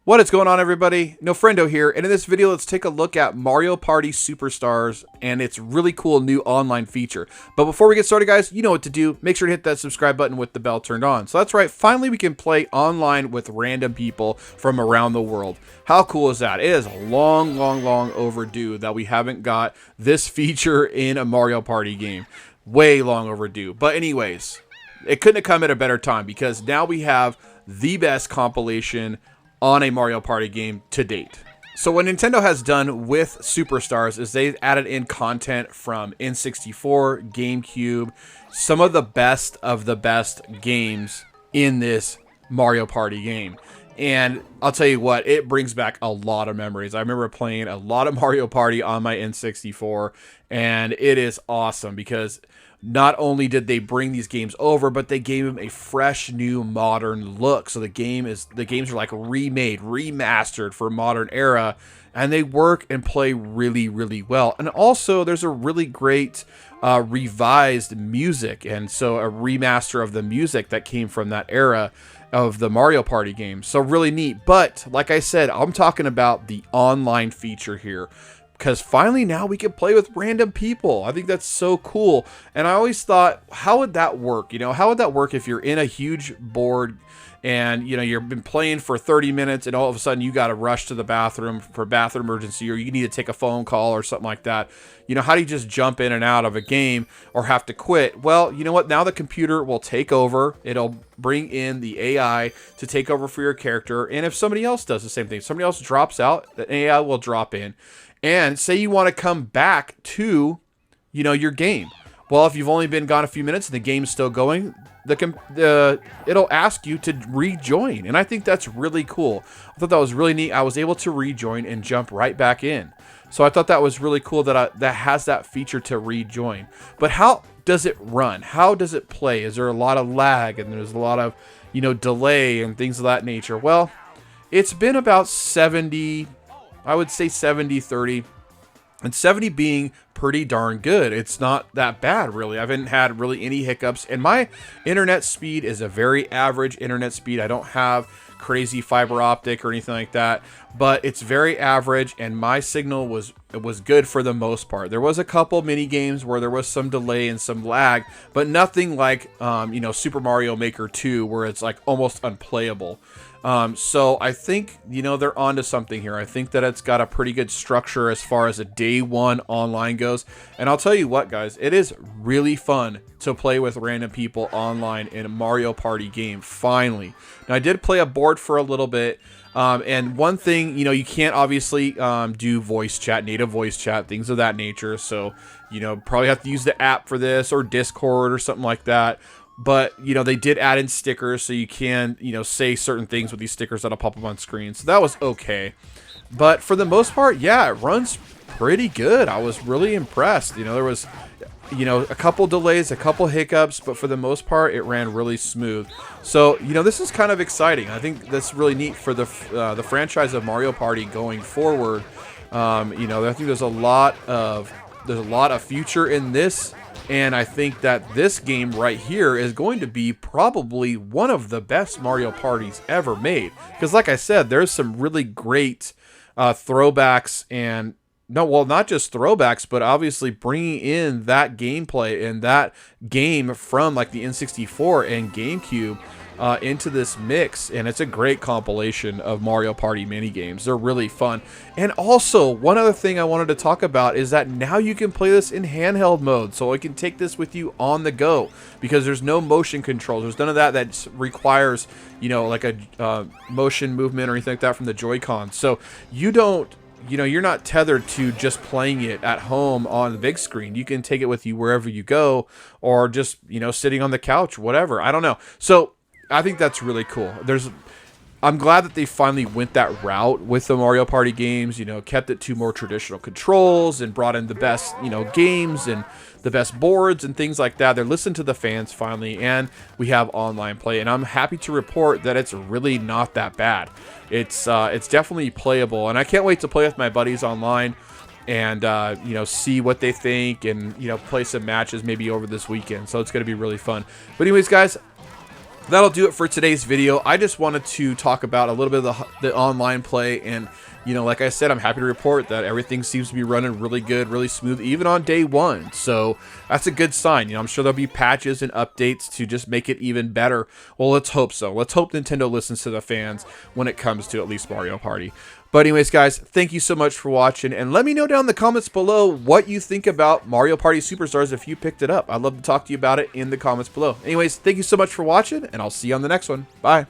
What is going on, everybody? NoFriendo here, and in this video let's take a look at Mario Party Superstars and its really cool new online feature. But before we get started, guys, you know what to do. Make sure to hit that subscribe button with the bell turned on. So that's right, finally we can play online with random people from around the world. How cool is that? It is long overdue that we haven't got this feature in a Mario Party game. Way long overdue. But anyways, it couldn't have come at a better time because now we have the best compilation on a Mario Party game to date. So what Nintendo has done with Superstars is they've added in content from N64, GameCube, some of the best games in this Mario Party game. And I'll tell you what, it brings back a lot of memories. I remember playing a lot of Mario Party on my N64, and it is awesome because not only did they bring these games over, but they gave them a fresh, new, modern look. So the games are like remade, remastered for a modern era, and they work and play really well. And also, there's a really great revised music, and so a remaster of the music that came from that era of the Mario Party game. So really neat. But like I said, I'm talking about the online feature here, because finally now we can play with random people. I think that's so cool. And I always thought, how would that work? You know, how would that work if you're in a huge board and, you know, you've been playing for 30 minutes and all of a sudden you got to rush to the bathroom for bathroom emergency, or you need to take a phone call or something like that. You know, how do you just jump in and out of a game or have to quit? Well, you know what? Now the computer will take over. It'll bring in the AI to take over for your character. And if somebody else does the same thing, somebody else drops out, the AI will drop in. And say you want to come back to, you know, your game. Well, if you've only been gone a few minutes and the game's still going, it'll ask you to rejoin. And I think that's really cool. I thought that was really neat. I was able to rejoin and jump right back in. So I thought that was really cool that that has that feature to rejoin. But how does it run? How does it play? Is there a lot of lag and there's a lot of, you know, delay and things of that nature? Well, it's been about 70, I would say 70-30, and 70 being pretty darn good. It's not that bad, really. I haven't had really any hiccups, and my internet speed is a very average internet speed. I don't have crazy fiber optic or anything like that, but it's very average, and my signal was good for the most part. There was a couple mini games where there was some delay and some lag, but nothing like you know, Super Mario Maker 2 where it's like almost unplayable. So I think, you know, they're onto something here. I think that it's got a pretty good structure as far as a day one online goes. And I'll tell you what, guys, it is really fun to play with random people online in a Mario Party game, finally. Now, I did play a board for a little bit. And one thing, you know, you can't obviously do voice chat, native voice chat, things of that nature. So, you know, probably have to use the app for this or Discord or something like that. But, you know, they did add in stickers, so you can, you know, say certain things with these stickers that'll pop up on screen. So that was okay. But for the most part, yeah, it runs pretty good. I was really impressed. You know, there was, you know, a couple delays, a couple hiccups, but for the most part, it ran really smooth. So, you know, this is kind of exciting. I think that's really neat for the franchise of Mario Party going forward. You know, I think there's a lot of future in this. And I think that this game right here is going to be probably one of the best Mario Parties ever made. Because like I said, there's some really great throwbacks and, no, well, not just throwbacks, but obviously bringing in that gameplay and that game from like the N64 and GameCube into this mix, and it's a great compilation of Mario Party mini games. They're really fun. And also, one other thing I wanted to talk about is that now you can play this in handheld mode, so you can take this with you on the go, because there's no motion controls. There's none of that requires, you know, like a motion movement or anything like that from the Joy-Con. So you don't, you know, you're not tethered to just playing it at home on the big screen. You can take it with you wherever you go, or just, you know, sitting on the couch, whatever. I don't know. So I think that's really cool. I'm glad that they finally went that route with the Mario Party games, you know, kept it to more traditional controls and brought in the best, you know, games and the best boards and things like that. They're listening to the fans finally, and we have online play, and I'm happy to report that it's really not that bad. It's definitely playable, and I can't wait to play with my buddies online and you know, see what they think, and, you know, play some matches maybe over this weekend. So it's going to be really fun. But anyways, guys, that'll do it for today's video. I just wanted to talk about a little bit of the online play, and you know, like I said, I'm happy to report that everything seems to be running really good, really smooth, even on day one. So that's a good sign. You know, I'm sure there'll be patches and updates to just make it even better. Well, let's hope so. Let's hope Nintendo listens to the fans when it comes to at least Mario Party. But anyways, guys, thank you so much for watching, and let me know down in the comments below what you think about Mario Party Superstars if you picked it up. I'd love to talk to you about it in the comments below. Anyways, thank you so much for watching, and I'll see you on the next one. Bye.